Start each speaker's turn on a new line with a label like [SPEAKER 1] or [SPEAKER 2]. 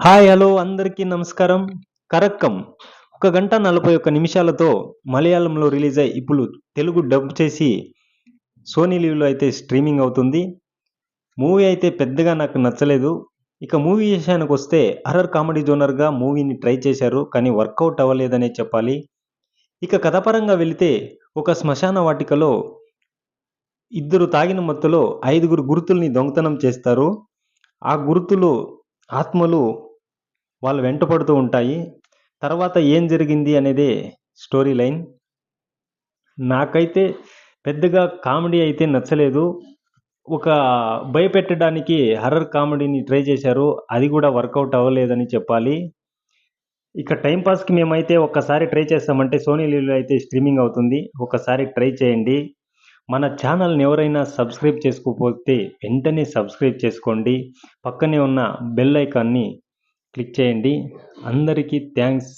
[SPEAKER 1] Hi hello అందరికీ నమస్కారం. కరక్కం ఒక గంట 41 నిమిషాలతో మలయాళంలో రిలీజ్ అయ్యి ఇప్పుడు తెలుగు డబ్ చేసి సోనీ లీవ్‌లో అయితే స్ట్రీమింగ్ అవుతుంది. మూవీ అయితే పెద్దగా నాకు నచ్చలేదు. ఇక మూవీ విషయానికొస్తే హర్రర్ కామెడీ జోనర్‌గా మూవీని ట్రై చేశారు. కానీ వర్కౌట్ అవ్వలేదనే చెప్పాలి. ఇక కథపరంగా వెళితే ఒక శ్మశాన వాటికలో ఇద్దరు తాగిన మత్తులో ఐదుగురు గురుతుల్ని దొంగతనం చేస్తారు. ఆ గురుతులు ఆత్మలు వాళ్ళ వెంట పడుతూ ఉంటాయి. తర్వాత ఏం జరిగింది అనేదే స్టోరీ లైన్. నాకైతే పెద్దగా కామెడీ అయితే నచ్చలేదు. ఒక భయపెట్టడానికి హర్రర్ కామెడీని ట్రై చేశారు. అది కూడా వర్కౌట్ అవ్వలేదని చెప్పాలి. ఇక టైమ్ పాస్‌కి మేమైతే ఒక్కసారి ట్రై చేస్తామంటే సోనీ లీవ్‌లో అయితే స్ట్రీమింగ్ అవుతుంది. ఒకసారి ట్రై చేయండి. మన ఛానల్‌ని ఎవరైనా సబ్స్క్రైబ్ చేసుకోకపోతే వెంటనే సబ్స్క్రైబ్ చేసుకోండి. పక్కనే ఉన్న బెల్ ఐకాన్‌ని క్లిక్ చేయండి. అందరికీ థాంక్స్.